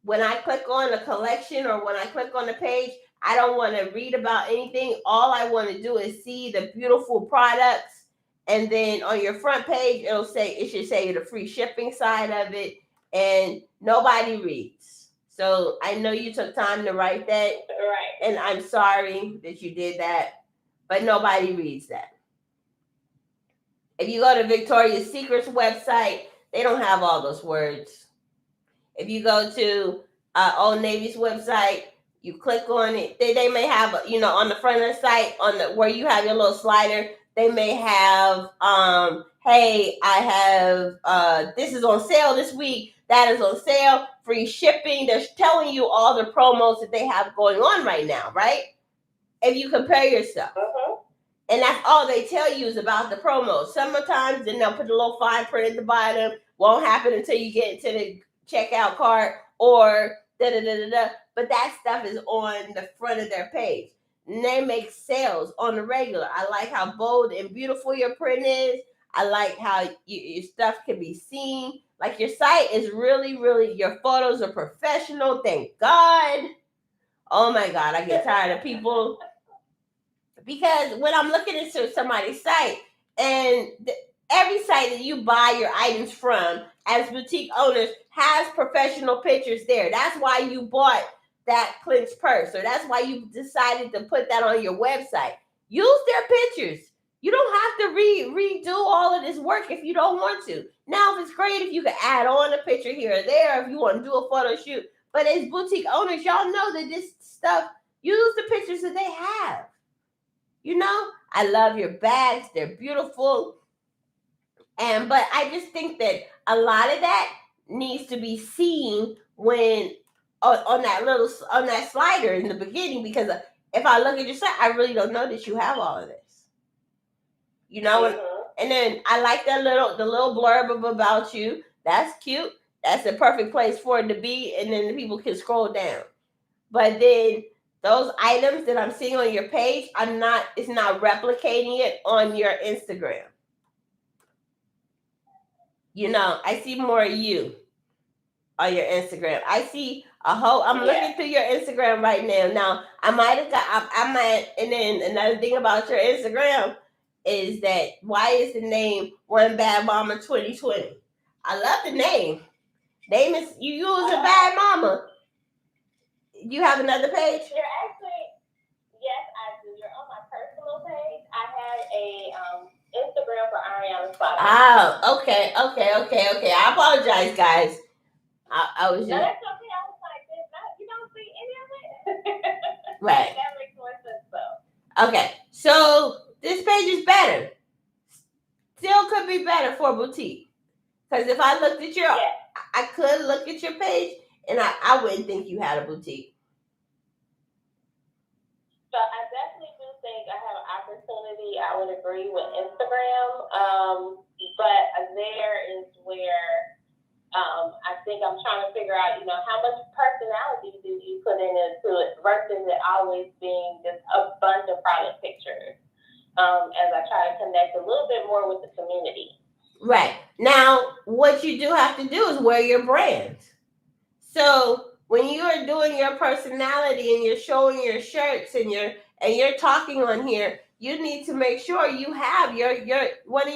[SPEAKER 1] When I click on a collection or when I click on a page, I don't want to read about anything. All I want to do is see the beautiful products. And then on your front page, it should say the free shipping side of it. And nobody reads. So I know you took time to write that.
[SPEAKER 3] Right.
[SPEAKER 1] And I'm sorry that you did that. But nobody reads that. If you go to Victoria's Secret's website, they don't have all those words. If you go to Old Navy's website, you click on it. They may have, on the front of the site, where you have your little slider, they may have, hey, I have, this is on sale this week. That is on sale, free shipping. They're telling you all the promos that they have going on right now, right? If you compare yourself.
[SPEAKER 3] Mm-hmm.
[SPEAKER 1] And that's all they tell you is about the promos. Sometimes then they'll put a little fine print at the bottom. Won't happen until you get into the checkout cart or da-da-da-da-da. But that stuff is on the front of their page. And they make sales on the regular. I like how bold and beautiful your print is. I like how your stuff can be seen. Like, your site is really, really, your photos are professional. Thank God. Oh my God, I get tired of people. Because when I'm looking into somebody's site, and every site that you buy your items from as boutique owners has professional pictures there. That's why you bought that Clinch purse, or that's why you decided to put that on your website. Use their pictures. You don't have to redo all of this work if you don't want to. Now, if it's great if you can add on a picture here or there, if you want to do a photo shoot. But as boutique owners, y'all know that this stuff, use the pictures that they have. I love your bags. They're beautiful. But I just think that a lot of that needs to be seen when on that slider in the beginning, because if I look at your site, I really don't know that you have all of this.
[SPEAKER 3] Mm-hmm.
[SPEAKER 1] And then I like the little blurb about you. That's cute. That's the perfect place for it to be, and then the people can scroll down. But then those items that I'm seeing on your page, it's not replicating it on your Instagram. I see more of you on your Instagram. I see I'm looking through your Instagram right now. Now, and then another thing about your Instagram is that, why is the name One Bad Mama 2020? I love the name. Name is, you use a bad mama. You have another page?
[SPEAKER 3] You're actually, yes, I do. You're on my personal page. I have a Instagram for Ariana Spotlight.
[SPEAKER 1] Oh, okay. I apologize, guys. I was just...
[SPEAKER 3] No, that's okay. I was like, you don't see any of it?
[SPEAKER 1] Right.
[SPEAKER 3] That makes more sense, though.
[SPEAKER 1] Okay, so this page is better. Still could be better for boutique. Because if I looked at I could look at your page, and I wouldn't think you had a boutique.
[SPEAKER 3] So I definitely do think I have an opportunity. I would agree with Instagram, but there is where I think I'm trying to figure out, how much personality do you put into it versus it always being just a bunch of product pictures, as I try to connect a little bit more with the community.
[SPEAKER 1] Right. Now, what you do have to do is wear your brand. So when you are doing your personality and you're showing your shirts and you're talking on here, you need to make sure you have your one of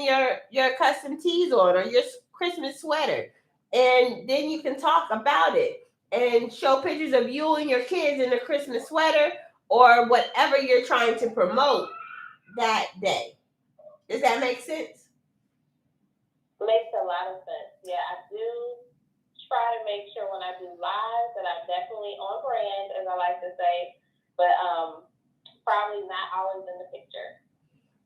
[SPEAKER 1] your custom tees on, or your Christmas sweater, and then you can talk about it and show pictures of you and your kids in a Christmas sweater or whatever you're trying to promote that day. Does that make sense?
[SPEAKER 3] Makes a lot of sense. Yeah, I do try to make sure when I do live that I'm definitely on brand, as I like to say. But probably not always in the picture.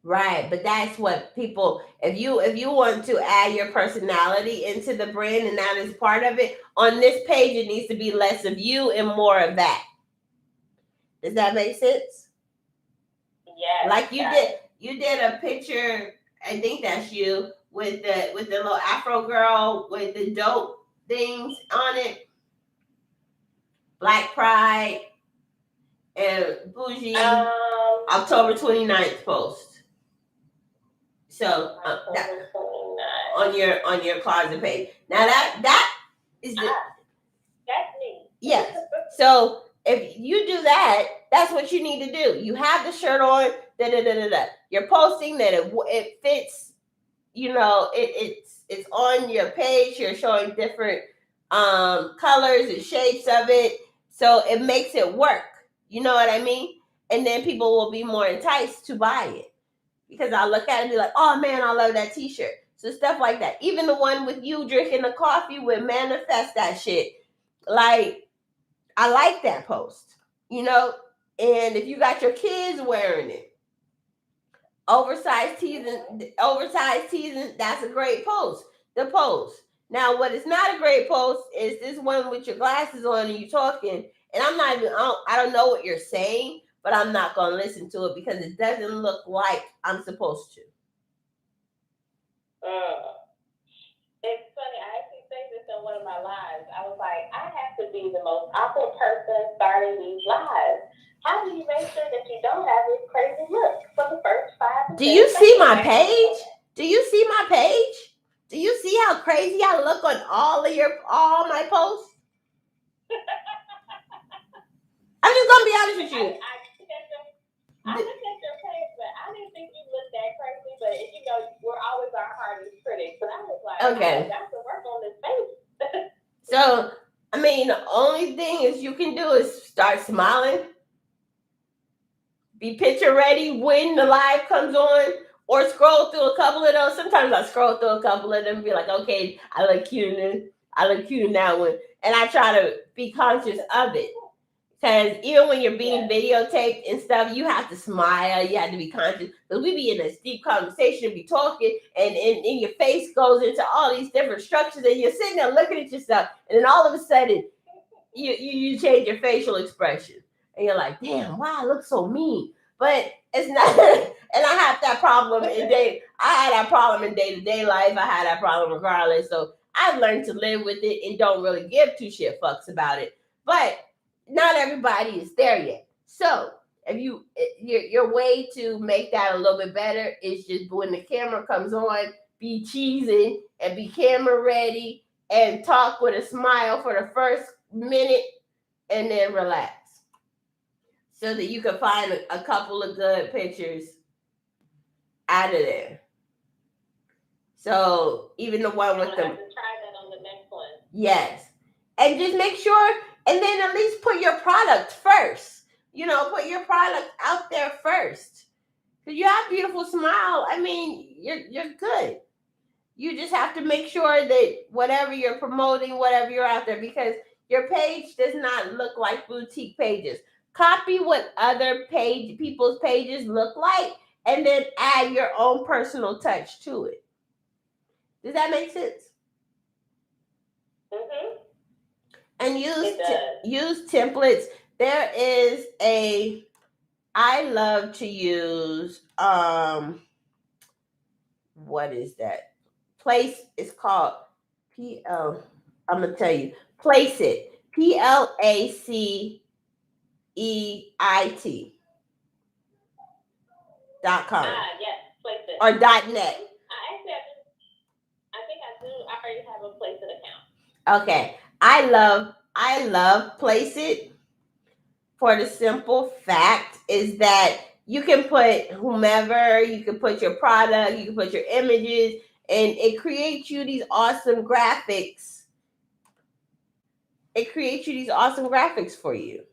[SPEAKER 1] Right, but that's what people. If you want to add your personality into the brand, and that is part of it, on this page it needs to be less of you and more of that. Does that make sense?
[SPEAKER 3] Yes.
[SPEAKER 1] Like you did a picture. I think that's you with the little Afro girl with the dope things on it. Black Pride and Bougie. October 29th post. So that, on your closet page. Now that is the
[SPEAKER 3] that's me.
[SPEAKER 1] yes. So if you do that, that's what you need to do. You have the shirt on. You're posting that it fits. You know it's on your page. You're showing different colors and shapes of it, so it makes it work. You know what I mean? And then people will be more enticed to buy it. Because I'll look at it and be like, oh man, I love that t-shirt. So stuff like that. Even the one with you drinking the coffee with manifest that shit. Like, I like that post. You know? And if you got your kids wearing it, oversized teasing, that's a great post. The post. Now, what is not a great post is this one with your glasses on and you talking. And I don't know what you're saying, but I'm not going to listen to it because it doesn't look like I'm supposed to.
[SPEAKER 3] It's funny. I actually say this in one of my lives. I was like, I have to be the most awkward person starting these lives. How do you make sure that you don't have this crazy look for the first 5 minutes?
[SPEAKER 1] Do you see my page? Do you see my page? Do you see how crazy I look on all my posts? I'm just gonna be honest with you.
[SPEAKER 3] I looked at your page, but I didn't think you looked that crazy. But you know, we're always our hardest critics. But I was like,
[SPEAKER 1] okay,
[SPEAKER 3] I got to work on this face.
[SPEAKER 1] So, I mean, the only thing is you can do is start smiling. Be picture ready when the live comes on, or scroll through a couple of those. Sometimes I scroll through a couple of them and be like, okay, I look cute in that one. And I try to be conscious of it. Because even when you're being videotaped and stuff, you have to smile. You have to be conscious. Because we be in a deep conversation, be talking, and your face goes into all these different structures, and you're sitting there looking at yourself, and then all of a sudden, you change your facial expression. And you're like, damn, wow, I look so mean. But it's not, and I have that problem I had that problem in day-to-day life. I had that problem regardless. So I've learned to live with it and don't really give two shit fucks about it. But not everybody is there yet. So if your way to make that a little bit better is just when the camera comes on, be cheesing and be camera ready and talk with a smile for the first minute and then relax. So that you can find a couple of good pictures out of there. So even the one with them.
[SPEAKER 3] Try that on the next one.
[SPEAKER 1] Yes. And just make sure, and then at least put your product first. You know, put your product out there first. Because you have a beautiful smile. I mean, you're good. You just have to make sure that whatever you're promoting, whatever you're out there, because your page does not look like boutique pages. Copy what other people's pages look like, and then add your own personal touch to it. Does that make sense?
[SPEAKER 3] Mm-hmm.
[SPEAKER 1] And use templates. There is I love to use what is that? Place is called I'm gonna tell you. Placeit. PLACEIT.com.
[SPEAKER 3] Yes, Placeit.
[SPEAKER 1] Or .net.
[SPEAKER 3] I think I do. I already have a Placeit account.
[SPEAKER 1] Okay. I love Placeit for the simple fact is that you can put whomever, you can put your product, you can put your images, and it creates you these awesome graphics. It creates you these awesome graphics for you.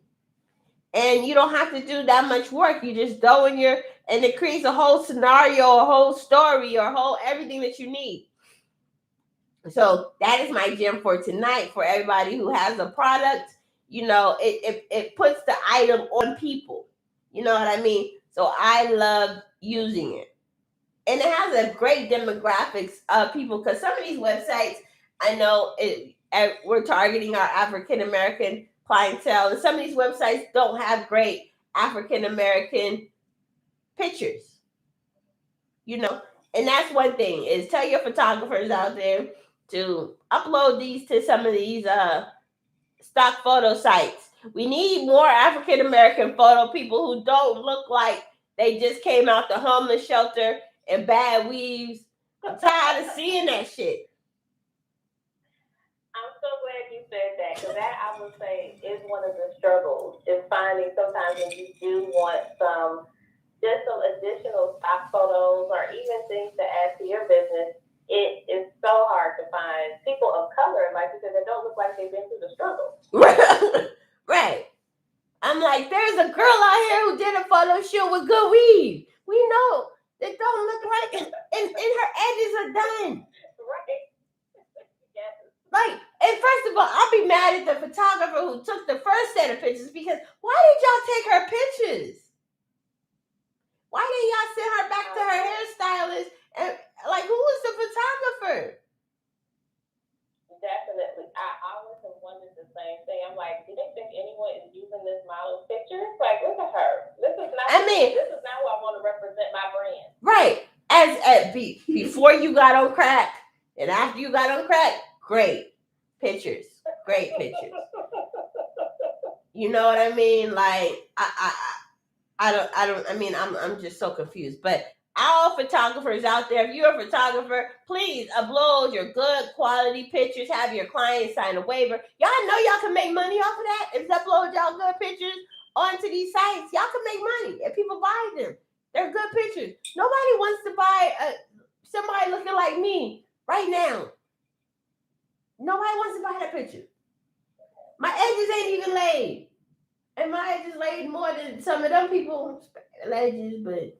[SPEAKER 1] And you don't have to do that much work. You just go in and it creates a whole scenario, a whole story, or whole everything that you need. So that is my gem for tonight for everybody who has a product. You know, it puts the item on people. You know what I mean? So I love using it. And it has a great demographics of people, because some of these websites, I know we're targeting our African American clientele, and some of these websites don't have great African American pictures. You know, and that's one thing, is tell your photographers out there to upload these to some of these stock photo sites. We need more African American photo people who don't look like they just came out the homeless shelter in bad weaves. I'm tired of seeing that shit.
[SPEAKER 3] I'm so glad you said that, because that, I would say, is one of the struggles, is finding sometimes when you do want some additional stock photos or even things to add to your business. It is so hard to find people of color, like you said, that don't look like they've been through the struggle.
[SPEAKER 1] Right. I'm like, there's a girl out here who did a photo shoot with good weave. We know they don't look like, and her edges are done.
[SPEAKER 3] Right. Yes.
[SPEAKER 1] Like, and first of all, I'll be mad at the photographer who took the first set of pictures, because why did y'all take her pictures? Why didn't y'all send her back to her hairstylist? And like, who was the photographer?
[SPEAKER 3] Definitely. I always have wondered the same thing. I'm like, do they think anyone is using this model's picture? Like, look at her. This is not who I want to represent my brand.
[SPEAKER 1] Right. Before you got on crack and after you got on crack, great pictures. Great pictures. You know what I mean? Like, I'm just so confused. But all photographers out there, if you're a photographer, please upload your good quality pictures. Have your client sign a waiver. Y'all know y'all can make money off of that. If you upload y'all good pictures onto these sites, y'all can make money and people buy them. They're good pictures. Nobody wants to buy somebody looking like me right now. Nobody wants to buy that picture. My edges ain't even laid. And my edges laid more than some of them people's edges, but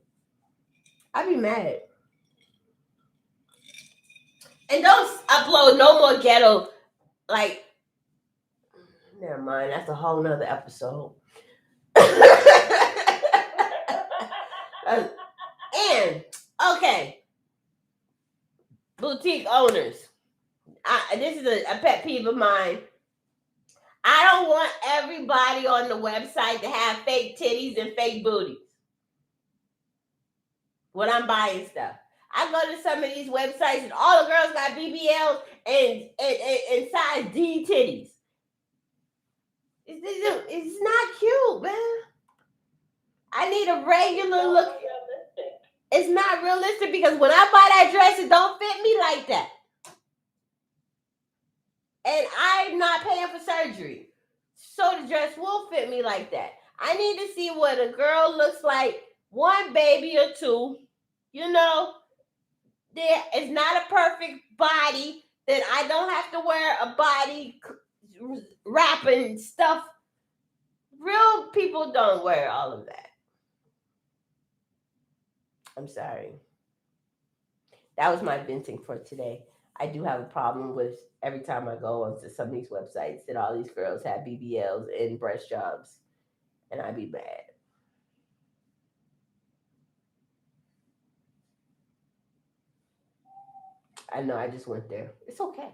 [SPEAKER 1] I'd be mad. And don't upload no more ghetto, like, never mind, that's a whole nother episode. And, okay, boutique owners. This is a pet peeve of mine. I don't want everybody on the website to have fake titties and fake booties when I'm buying stuff. I go to some of these websites and all the girls got BBLs and size D titties. It's not cute, man. I need a regular look. It's not realistic, because when I buy that dress, it don't fit me like that. And I'm not paying for surgery, so the dress will fit me like that. I need to see what a girl looks like, one baby or two. You know, there is not a perfect body that I don't have to wear a body wrapping stuff. Real people don't wear all of that. I'm sorry. That was my venting for today. I do have a problem with every time I go onto some of these websites that all these girls have BBLs and breast jobs, and I'd be mad. I know I just went there. It's okay.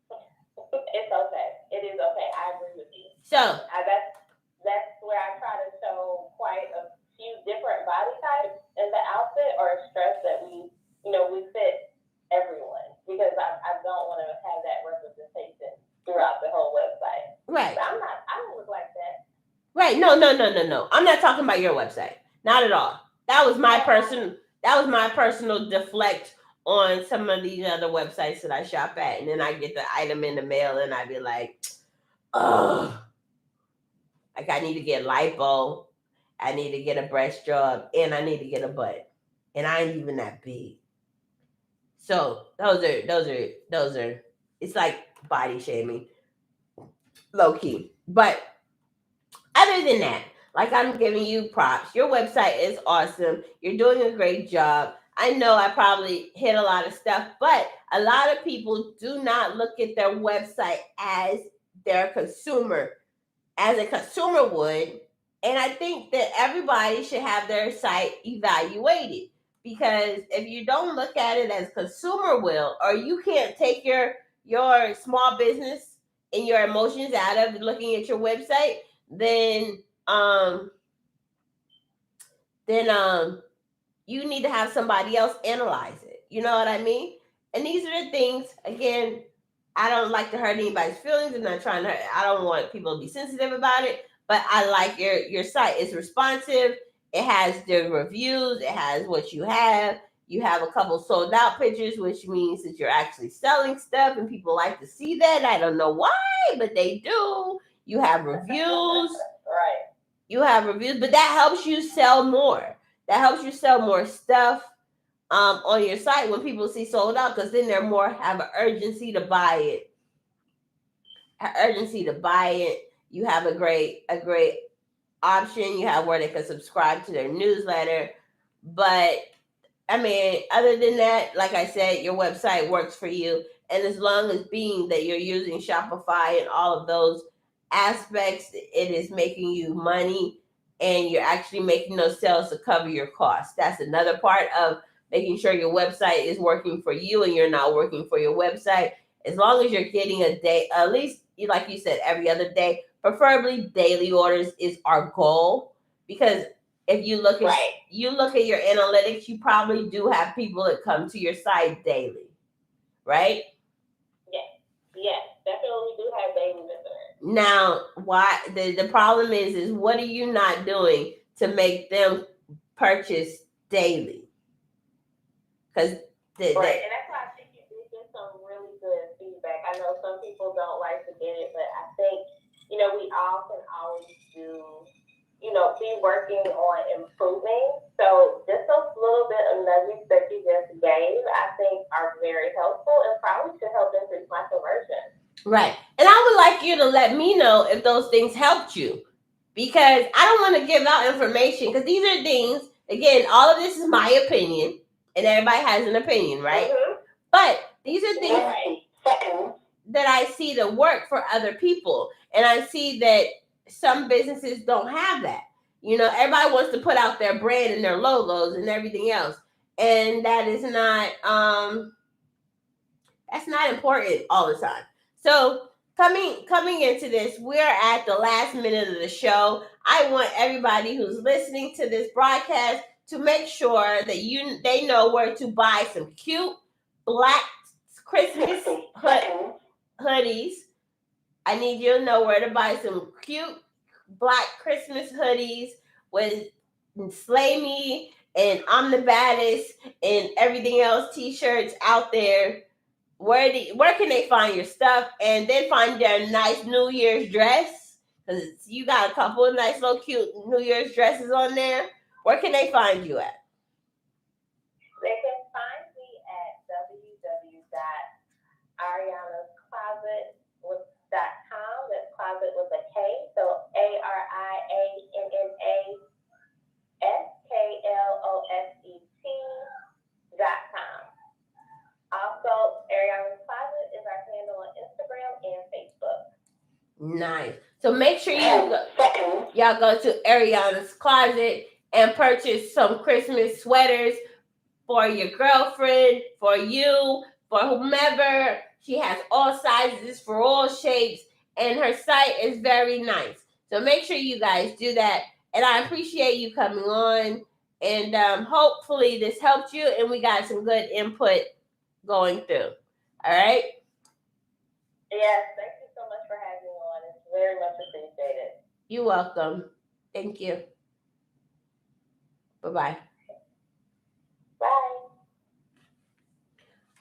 [SPEAKER 3] It's okay. It is okay. I agree with you.
[SPEAKER 1] So
[SPEAKER 3] that's where I try to show quite a few different body types in the outfit, or stress that we fit everyone, because I don't want to have that representation throughout the whole website.
[SPEAKER 1] Right.
[SPEAKER 3] But I don't look like that.
[SPEAKER 1] Right. No. I'm not talking about your website. Not at all. That was my personal deflect on some of these other websites that I shop at, and then I get the item in the mail and I be like, oh, like I need to get lipo, I need to get a breast job, and I need to get a butt, and I ain't even that big. So those are it's like body shaming, low key. But other than that, like, I'm giving you props. Your website is awesome. You're doing a great job. I know I probably hit a lot of stuff, but a lot of people do not look at their website as their consumer, as a consumer would, And I think that everybody should have their site evaluated, because if you don't look at it as consumer will, or you can't take your small business and your emotions out of looking at your website, then you need to have somebody else analyze it. You know what I mean? And these are the things, again, I don't like to hurt anybody's feelings. I'm not trying to hurt, I don't want people to be sensitive about it, but I like your site. It's responsive. It has the reviews. It has what you have. You have a couple sold out pictures, which means that you're actually selling stuff, and people like to see that. I don't know why, but they do. You have reviews.
[SPEAKER 3] Right.
[SPEAKER 1] You have reviews, but that helps you sell more. That helps you sell more stuff on your site when people see sold out, because then they're more have an urgency to buy it. You have a great option. You have where they can subscribe to their newsletter. But I mean, other than that, like I said, your website works for you. And as long as being that you're using Shopify and all of those aspects, it is making you money, and you're actually making those sales to cover your costs. That's another part of making sure your website is working for you and you're not working for your website. As long as you're getting a day, at least like you said, every other day, preferably daily orders is our goal. Because if you look at your analytics, you probably do have people that come to your site daily, right?
[SPEAKER 3] Yes, definitely do have daily visitors.
[SPEAKER 1] Now, why the problem is what are you not doing to make them purchase daily? Because
[SPEAKER 3] right, and that's why I think you did get some really good feedback. I know some people don't like to get it, but I think, we all can always do, be working on improving. So just those little bit of nuggets that you just gave, I think are very helpful and probably should help increase my conversion.
[SPEAKER 1] Right. And I would like you to let me know if those things helped you, because I don't want to give out information, because these are things, again, all of this is my opinion, and everybody has an opinion, right?
[SPEAKER 3] Mm-hmm.
[SPEAKER 1] But these are things that I see that work for other people. And I see that some businesses don't have that. Everybody wants to put out their brand and their logos and everything else. And that is not that's not important all the time. So coming into this, we're at the last minute of the show. I want everybody who's listening to this broadcast to make sure that they know where to buy some cute black Christmas hoodies. I need you to know where to buy some cute black Christmas hoodies with Slay Me and I'm the Baddest and everything else t-shirts out there. Where can they find your stuff? And then find their nice New Year's dress, because you got a couple of nice little cute New Year's dresses on there. Where can they find you at?
[SPEAKER 3] They can find me at www.ariannascloset.com. That's closet with a K. So AriannaSkloset.com. Also, Arianna's Closet is our handle on Instagram and Facebook.
[SPEAKER 1] Nice. So make sure y'all go to Arianna's Closet and purchase some Christmas sweaters for your girlfriend, for you, for whomever. She has all sizes for all shapes, and her site is very nice. So make sure you guys do that. And I appreciate you coming on. And hopefully this helped you, and we got some good input going through. All right?
[SPEAKER 3] Yes, thank you so much for having me on. It's very much appreciated.
[SPEAKER 1] You're welcome. Thank you. Bye-bye.
[SPEAKER 3] Bye.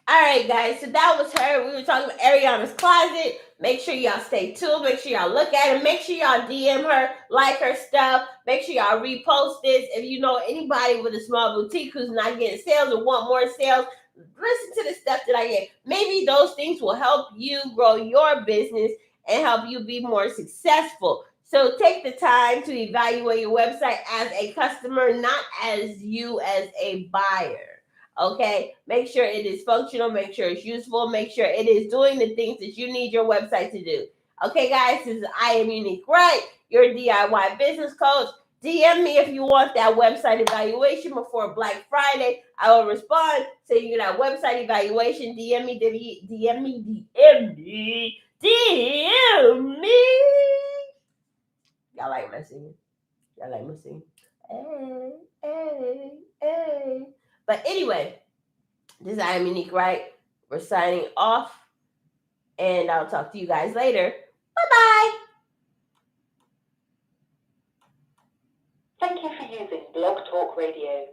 [SPEAKER 1] All right, guys. So that was her. We were talking about Arianna's Closet. Make sure y'all stay tuned. Make sure y'all look at it. Make sure y'all DM her, like her stuff. Make sure y'all repost this. If you know anybody with a small boutique who's not getting sales or want more sales, listen to the stuff that I get. Maybe those things will help you grow your business and help you be more successful. So take the time to evaluate your website as a customer, not as you as a buyer. Okay? Make sure it is functional. Make sure it's useful. Make sure it is doing the things that you need your website to do. Okay, guys, this is I Am Unique Right, your DIY business coach. DM me if you want that website evaluation before Black Friday. I will respond. So you get that website evaluation. DM me, DM me, DM me, DM me. Y'all like my singing? Y'all like my singing? Hey, hey, hey. But anyway, this is I Am Unique Right. We're signing off. And I'll talk to you guys later. Bye-bye.
[SPEAKER 2] Thank you for using Blog Talk Radio.